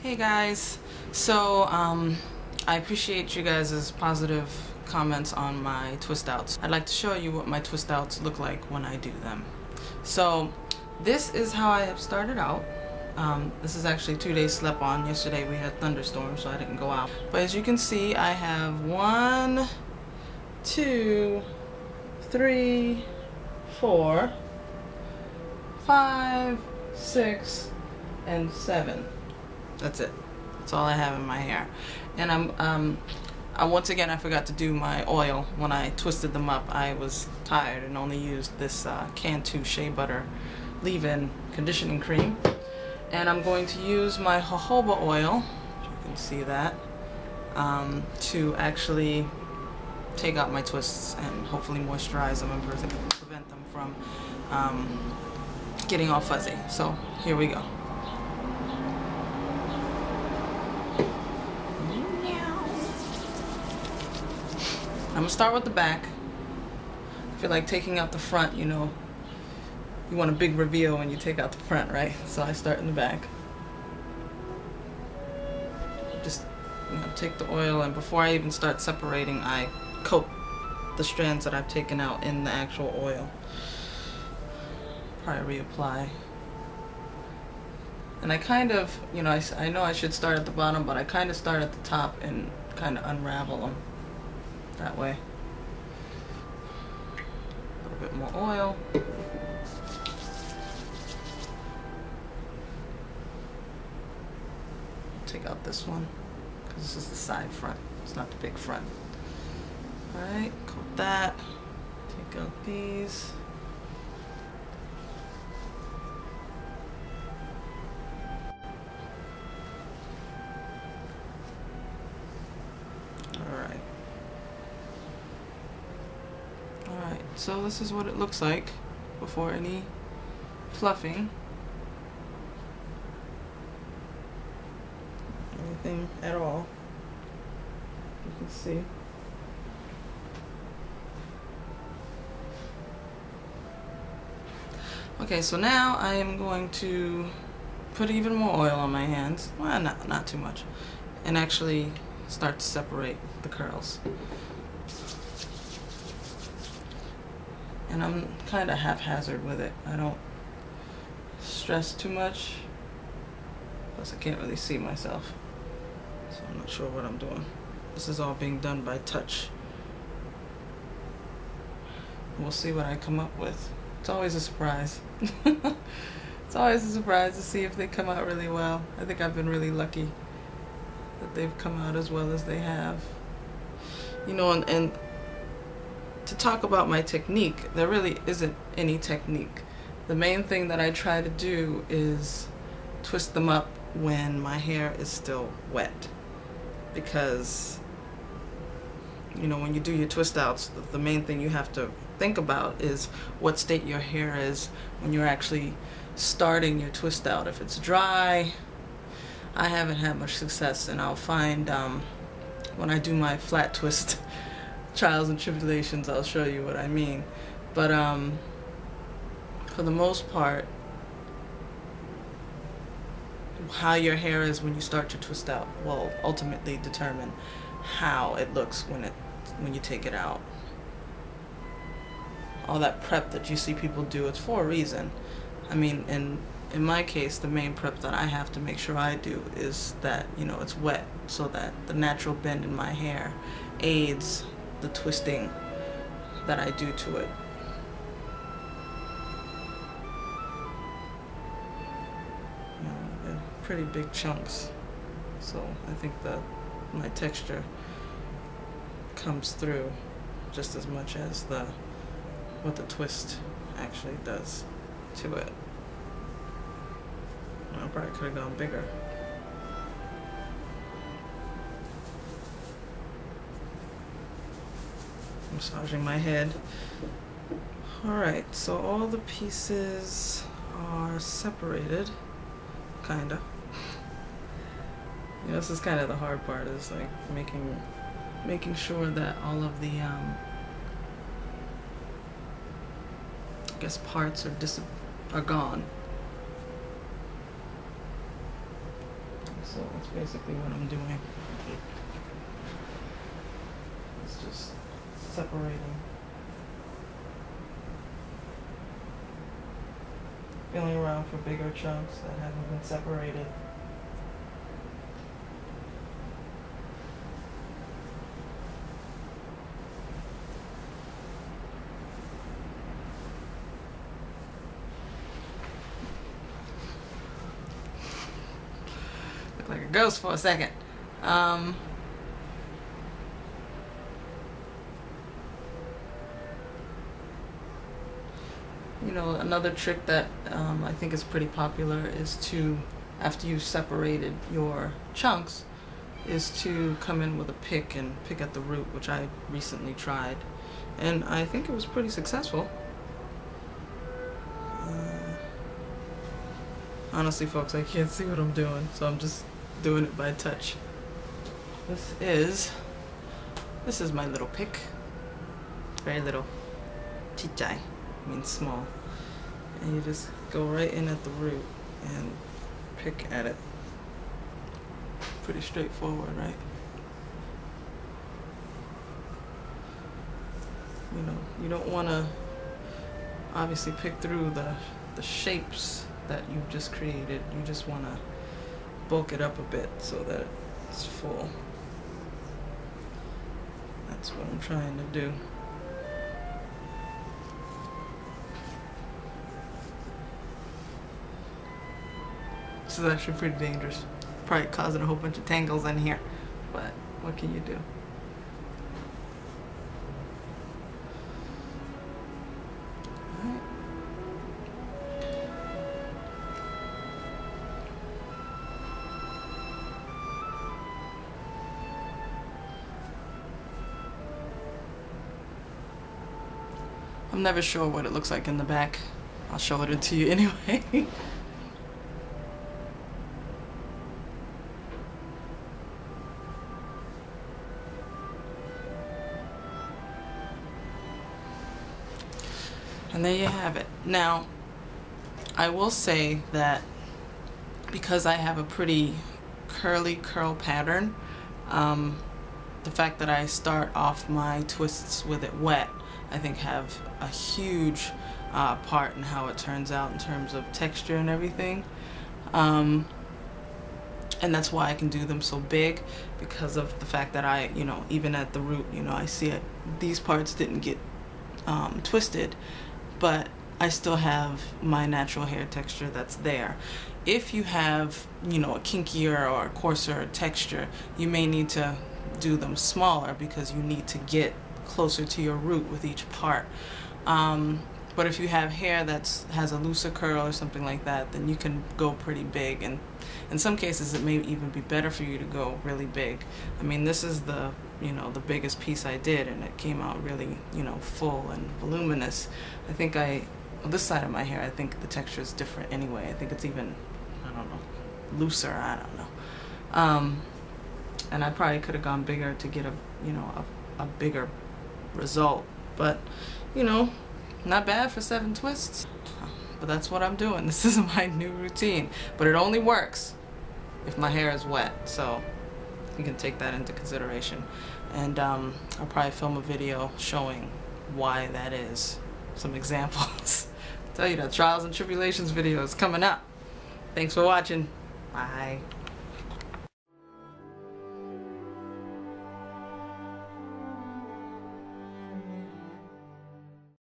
Hey guys, so I appreciate you guys' positive comments on my twist outs. I'd like to show you what my twist outs look like when I do them. So this is how I have started out. This is actually 2 days slept on. Yesterday we had thunderstorms, so I didn't go out. But as you can see, I have 1, 2, 3, 4, 5, 6, and 7. That's it. That's all I have in my hair. And once again, I forgot to do my oil. When I twisted them up, I was tired and only used this Cantu Shea Butter leave-in conditioning cream. And I'm going to use my jojoba oil, you can see that, to actually take out my twists and hopefully moisturize them and prevent them from getting all fuzzy. So here we go. I'm gonna start with the back. I feel like taking out the front, you know, you want a big reveal when you take out the front, right? So I start in the back. Just take the oil, and before I even start separating, I coat the strands that I've taken out in the actual oil. Probably reapply. And I kind of, you know, I know I should start at the bottom, but I kind of start at the top and kind of unravel them that way. A little bit more oil. Take out this one because this is the side front. It's not the big front. Alright, coat that. Take out these. Alright, so this is what it looks like before any fluffing. Anything at all. You can see. Okay, so now I am going to put even more oil on my hands. Well, not too much. And actually start to separate the curls. And I'm kind of haphazard with it. I don't stress too much. Plus I can't really see myself. So I'm not sure what I'm doing. This is all being done by touch. We'll see what I come up with. It's always a surprise. It's always a surprise to see if they come out really well. I think I've been really lucky that they've come out as well as they have. You know, and to talk about my technique, there really isn't any technique. The main thing that I try to do is twist them up when my hair is still wet, because you know, when you do your twist outs, the main thing you have to think about is what state your hair is when you're actually starting your twist out. If it's dry, I haven't had much success, and I'll find when I do my flat twist trials and tribulations, I'll show you what I mean. But for the most part, how your hair is when you start to twist out will ultimately determine how it looks when you take it out. All that prep that you see people do, it's for a reason. I mean, in my case, the main prep that I have to make sure I do is that, you know, it's wet, so that the natural bend in my hair aids the twisting that I do to it. You know, they're pretty big chunks, so I think that my texture comes through just as much as what the twist actually does to it. I probably could have gone bigger. Massaging my head. Alright, so all the pieces are separated, kinda. You know, this is kind of the hard part, is like making sure that all of the I guess parts are gone. So that's basically what I'm doing. It's just separating. Feeling around for bigger chunks that haven't been separated. Looked like a ghost for a second. You know, another trick that I think is pretty popular is to, after you've separated your chunks, is to come in with a pick and pick at the root, which I recently tried. And I think it was pretty successful. Honestly, folks, I can't see what I'm doing, so I'm just doing it by touch. This is my little pick. Very little. Chichai means small. And you just go right in at the root and pick at it. Pretty straightforward, right? You know, you don't want to obviously pick through the shapes that you've just created. You just want to bulk it up a bit so that it's full. That's what I'm trying to do. This is actually pretty dangerous. Probably causing a whole bunch of tangles in here, but what can you do? Alright. I'm never sure what it looks like in the back. I'll show it to you anyway. And there you have it. Now, I will say that because I have a pretty curly curl pattern, the fact that I start off my twists with it wet, I think have a huge part in how it turns out in terms of texture and everything. And that's why I can do them so big, because of the fact that I, you know, even at the root, you know, I see it, these parts didn't get twisted, but I still have my natural hair texture that's there. If you have, you know, a kinkier or a coarser texture, you may need to do them smaller because you need to get closer to your root with each part. But if you have hair that has a looser curl or something like that, then you can go pretty big, and in some cases it may even be better for you to go really big. I mean, this is the, you know, the biggest piece I did, and it came out really, you know, full and voluminous. I think well, this side of my hair, I think the texture is different anyway. I think it's even, I don't know, looser, I don't know. And I probably could have gone bigger to get a, you know, a bigger result, but you know, not bad for 7 twists. But that's what I'm doing. This is my new routine, but it only works if my hair is wet, so you can take that into consideration. And I'll probably film a video showing why that is, some examples. I'll tell you, that trials and tribulations video is coming up. Thanks for watching. Bye.